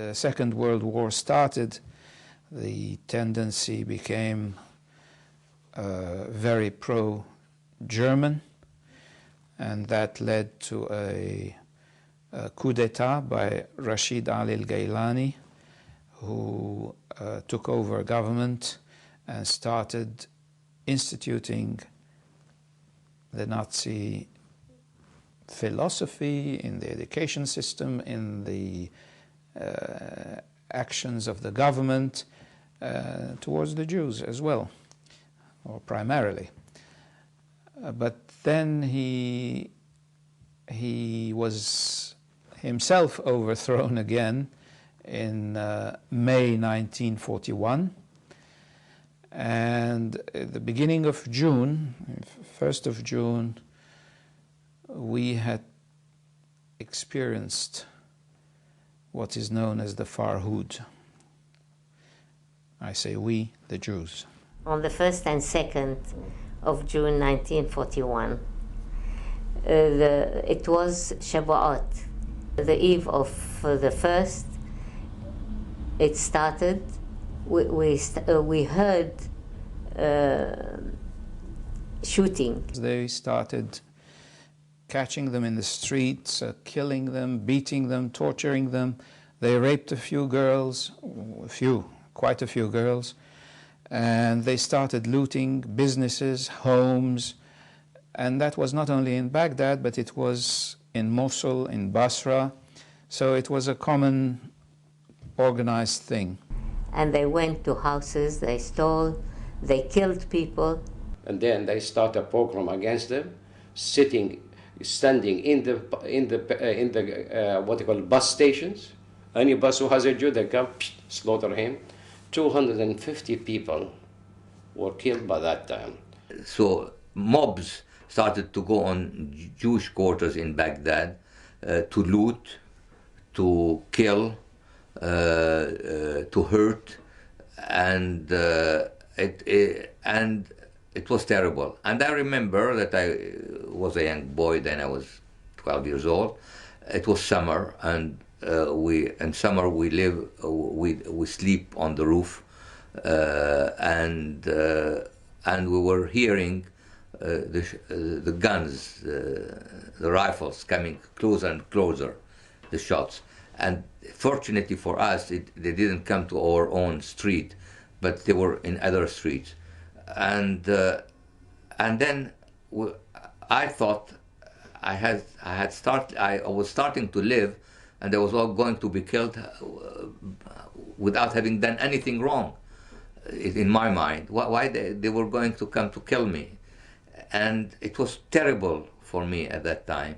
the Second World War started, the tendency became very pro-German, and that led to a coup d'etat by Rashid Ali al-Gaylani, who took over government and started instituting the Nazi philosophy in the education system, in the actions of the government towards the Jews as well, or primarily. But then he was himself overthrown again in May 1941, and at the beginning of June, 1st of June, we had experienced what is known as the Farhud. I say we, the Jews. On the 1st and 2nd of June 1941, it was Shabu'at. The eve of the 1st, it started. We heard shooting. They started catching them in the streets, killing them, beating them, torturing them. They raped a few girls, quite a few girls, and they started looting businesses, homes, and that was not only in Baghdad, but it was in Mosul, in Basra, so it was a common organized thing. And they went to houses, they stole, they killed people. And then they start a pogrom against them, standing in the what they call bus stations. Any bus who has a Jew, they come, slaughter him. 250 people were killed by that time. So mobs started to go on Jewish quarters in Baghdad to loot, to kill, to hurt, and it was terrible. And I remember that I was a young boy then. I was 12 years old. It was summer, and we sleep on the roof, and we were hearing the guns, the rifles coming closer and closer, the shots. And fortunately for us, they didn't come to our own street, but they were in other streets. And then I thought I was starting to live, and I was all going to be killed without having done anything wrong. In my mind, why they were going to come to kill me, and it was terrible for me at that time.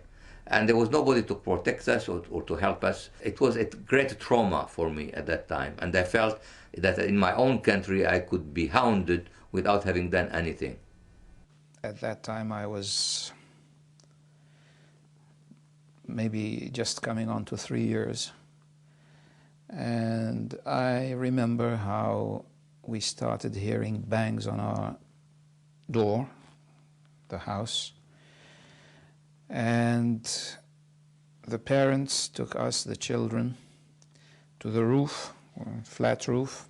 And there was nobody to protect us or to help us. It was a great trauma for me at that time, and I felt that in my own country I could be hounded without having done anything. At that time I was maybe just coming on to 3 years, and I remember how we started hearing bangs on our door, the house, and the parents took us, the children, to the roof, flat roof,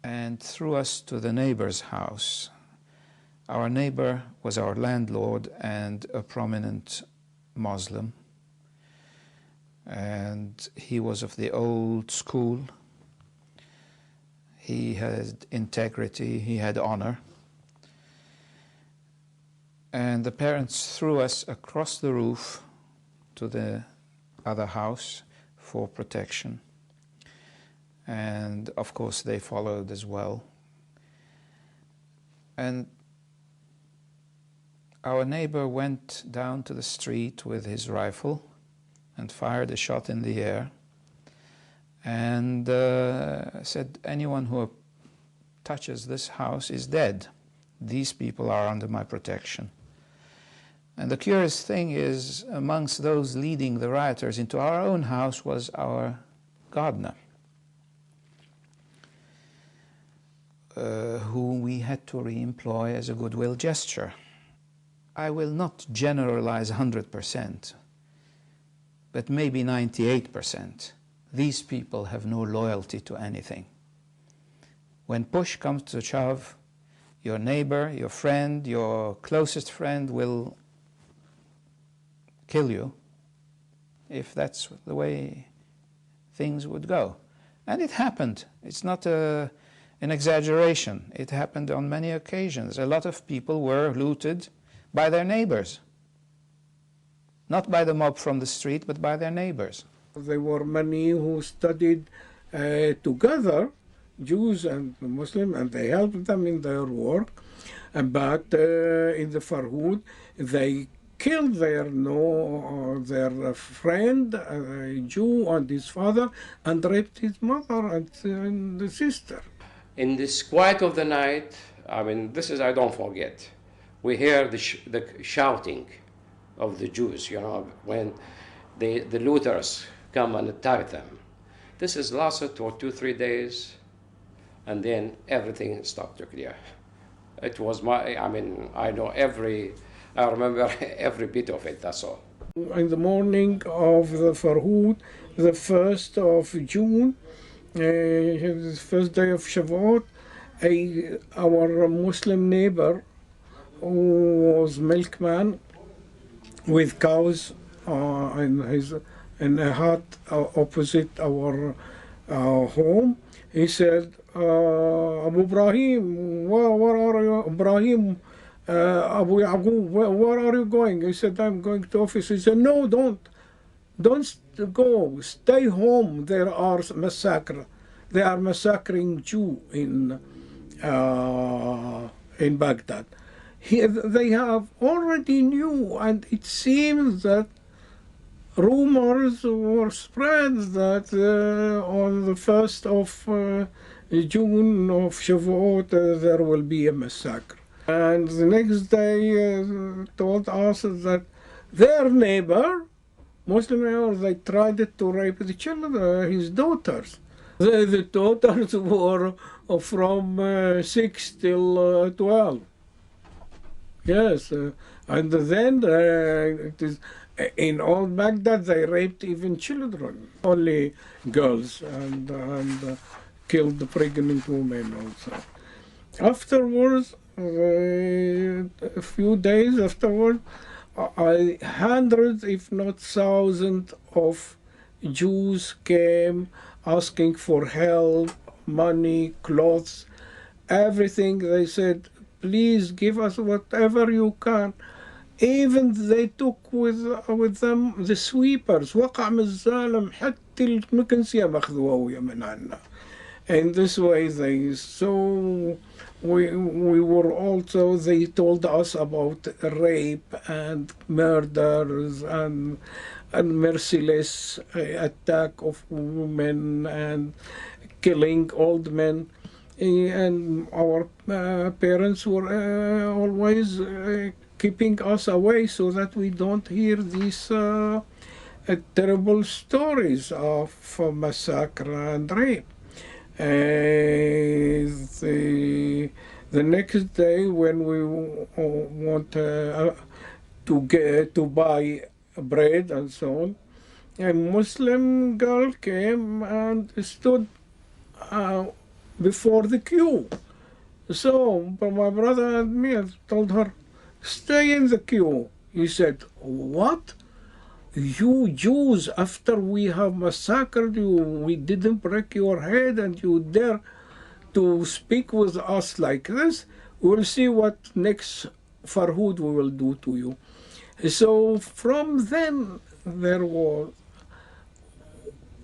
and threw us to the neighbor's house. Our neighbor was our landlord and a prominent Muslim, and he was of the old school. He had integrity, he had honor. And the parents threw us across the roof to the other house for protection. And of course they followed as well. And our neighbor went down to the street with his rifle and fired a shot in the air and said, anyone who touches this house is dead. These people are under my protection. And the curious thing is, amongst those leading the rioters into our own house was our gardener, whom we had to re-employ as a goodwill gesture. I will not generalize 100%, but maybe 98%. These people have no loyalty to anything. When push comes to shove, your neighbor, your friend, your closest friend will kill you if that's the way things would go. And it happened. It's not an exaggeration. It happened on many occasions. A lot of people were looted by their neighbors. Not by the mob from the street, but by their neighbors. There were many who studied together, Jews and Muslims, and they helped them in their work. But in the Farhud, they killed their friend, Jew, and his father, and raped his mother and the sister. In this quiet of the night, I mean, this is, I don't forget. We hear the shouting of the Jews, you know, when the looters come and attack them. This has lasted for 2-3 days, and then everything started to clear. It was I remember every bit of it, that's all. In the morning of the Farhud, the 1st of June, the first day of Shavuot, our Muslim neighbor, who was milkman with cows in a hut opposite our home, he said, Abu Ibrahim, where are you? Ibrahim, Abu Yaqub, where are you going? He said, I'm going to office. He said, no, don't go, stay home. There are massacre. They are massacring Jew in Baghdad. They have already knew, and it seems that rumors were spread that on the 1st of June of Shavuot there will be a massacre. And the next day told us that their neighbor, Muslim neighbor, they tried to rape the children, his daughters. The daughters were from 6 till 12. Yes, and then it is, in old Baghdad they raped even children, only girls, and killed the pregnant women also. Afterwards, a few days afterwards, hundreds, if not thousands, of Jews came asking for help, money, clothes, everything. They said, please give us whatever you can. Even they took with them the sweepers. وقع من الظالم حتى المكنسية ماخذوها من عنا. In this way, we were also, they told us about rape and murders and merciless attack of women and killing old men. And our parents were always keeping us away so that we don't hear these terrible stories of massacre and rape. The next day, when we want to buy bread and so on, a Muslim girl came and stood before the queue. So my brother and me told her, stay in the queue. He said, what? You Jews, after we have massacred you, we didn't break your head, and you dare to speak with us like this? We'll see what next Farhud we will do to you. So from then, there was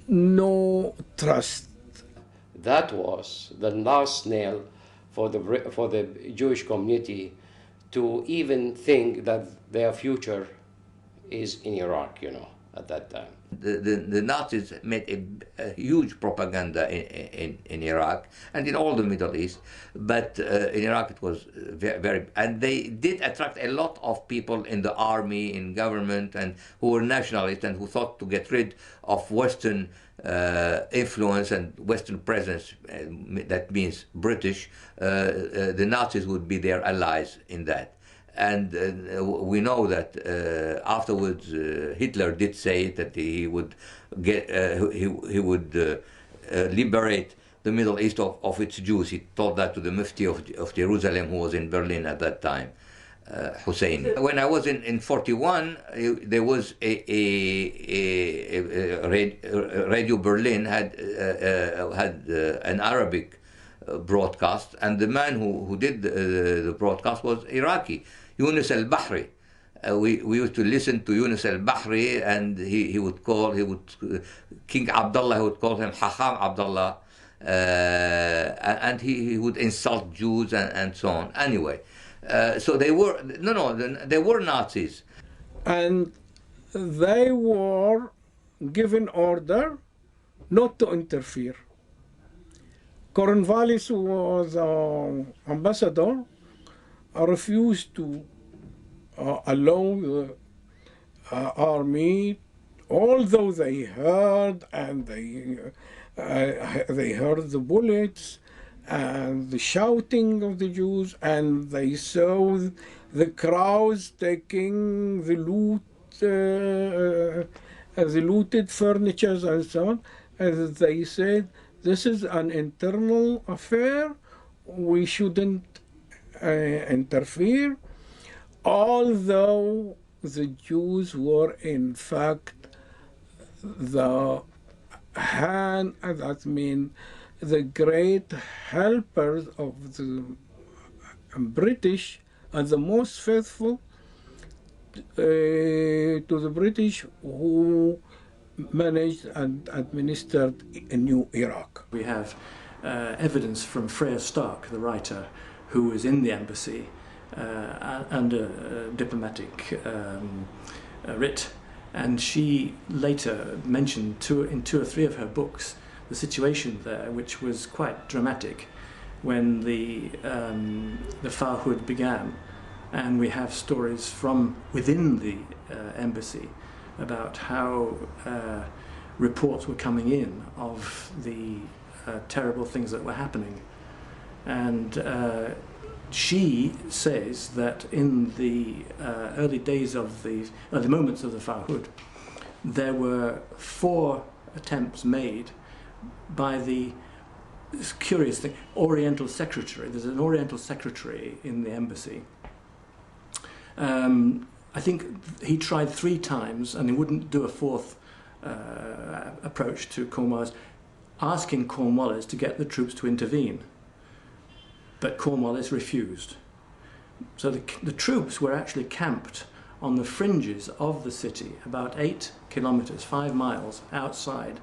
no trust. That was the last nail for the Jewish community to even think that their future is in Iraq, you know, at that time. The Nazis made a huge propaganda in Iraq and in all the Middle East, but in Iraq it was very, and they did attract a lot of people in the army, in government, and who were nationalists and who thought to get rid of Western influence and Western presence, that means British, the Nazis would be their allies in that. we know that afterwards Hitler did say that he would liberate the Middle East of its Jews. He told that to the Mufti of Jerusalem, who was in Berlin at that time, Hussein. When I was in 41, there was Radio Berlin had an Arabic broadcast, and the man who did the broadcast was Iraqi, Yunus al-Bahri. We used to listen to Yunus al-Bahri, and he would King Abdullah, he would call him Hacham Abdullah, and he would insult Jews and so on. Anyway, so they were they were Nazis, and they were given order not to interfere. Cornwallis was ambassador, refused to allow the army, although they heard and they heard the bullets and the shouting of the Jews, and they saw the crowds taking the looted furnitures and so on. And they said, this is an internal affair, we shouldn't interfere, although the Jews were in fact the great helpers of the British and the most faithful to the British, who managed and administered a new Iraq. We have evidence from Freya Stark, the writer, who was in the embassy under diplomatic writ, and she later mentioned in two or three of her books the situation there, which was quite dramatic when the Farhud began, and we have stories from within the embassy about how reports were coming in of the terrible things that were happening. And she says that in the early days of the early moments of the Farhud, there were 4 attempts made by the curious thing, Oriental Secretary. There's an Oriental Secretary in the embassy. I think he tried 3 times, and he wouldn't do a 4th approach to Cornwallis, asking Cornwallis to get the troops to intervene. But Cornwallis refused. So the troops were actually camped on the fringes of the city, about 8 kilometers, 5 miles outside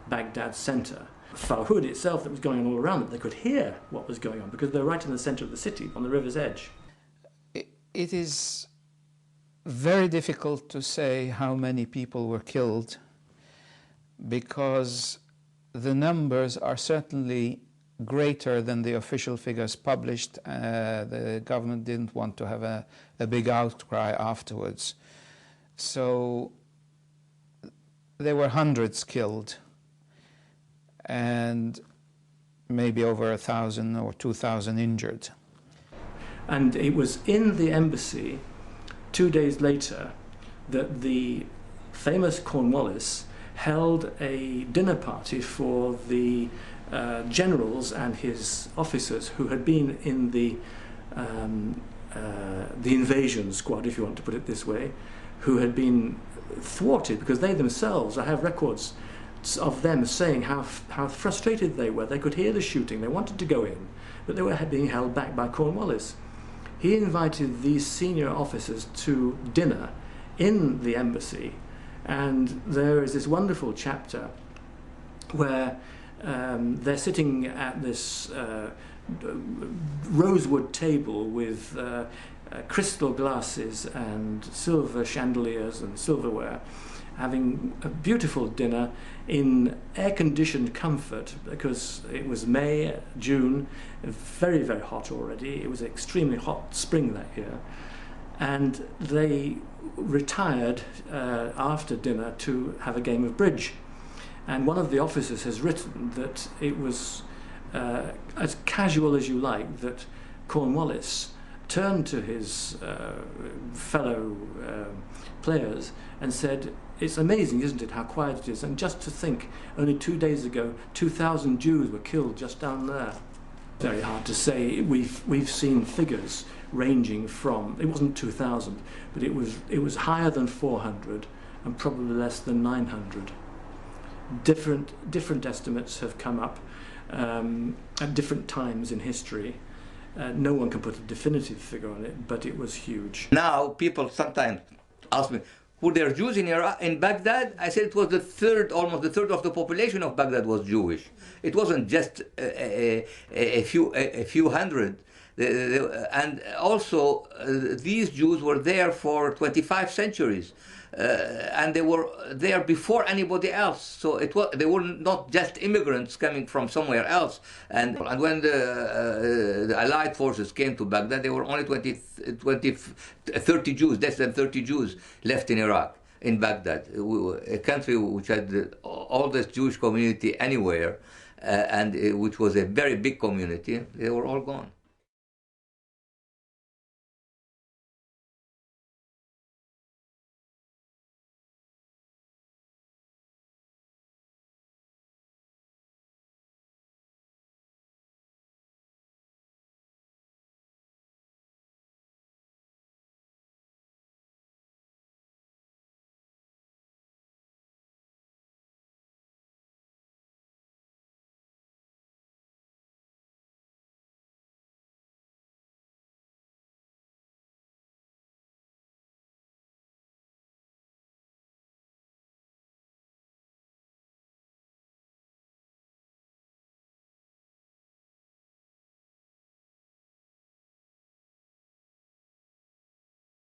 Baghdad's center. Farhud itself, that was going on all around them, they could hear what was going on because they're right in the center of the city, on the river's edge. It is very difficult to say how many people were killed, because the numbers are certainly greater than the official figures published. The government didn't want to have a big outcry afterwards. So there were hundreds killed, and maybe over 1,000 or 2,000 injured. And it was in the embassy 2 days later that the famous Cornwallis held a dinner party for the generals and his officers who had been in the invasion squad, if you want to put it this way, who had been thwarted because they themselves, I have records of them saying how frustrated they were. They could hear the shooting, they wanted to go in, but they were being held back by Cornwallis. He invited these senior officers to dinner in the embassy, and there is this wonderful chapter where they're sitting at this rosewood table with crystal glasses and silver chandeliers and silverware, having a beautiful dinner in air-conditioned comfort, because it was May, June, very, very hot already. It was an extremely hot spring that year. And they retired after dinner to have a game of bridge. And one of the officers has written that it was as casual as you like, that Cornwallis turned to his fellow players and said, "It's amazing, isn't it, how quiet it is? And just to think, only 2 days ago, 2,000 Jews were killed just down there." Very hard to say. We've seen figures ranging from, it wasn't 2,000, but it was higher than 400 and probably less than 900. Different estimates have come up at different times in history. No one can put a definitive figure on it, but it was huge. Now people sometimes ask me, were there Jews in Iraq, in Baghdad? I said it was almost the third of the population of Baghdad was Jewish. It wasn't just a few hundred. And also, these Jews were there for 25 centuries. And they were there before anybody else. So they were not just immigrants coming from somewhere else. And when the Allied forces came to Baghdad, there were only 30 Jews, less than 30 Jews left in Iraq, in Baghdad, a country which had the oldest Jewish community anywhere, and which was a very big community. They were all gone.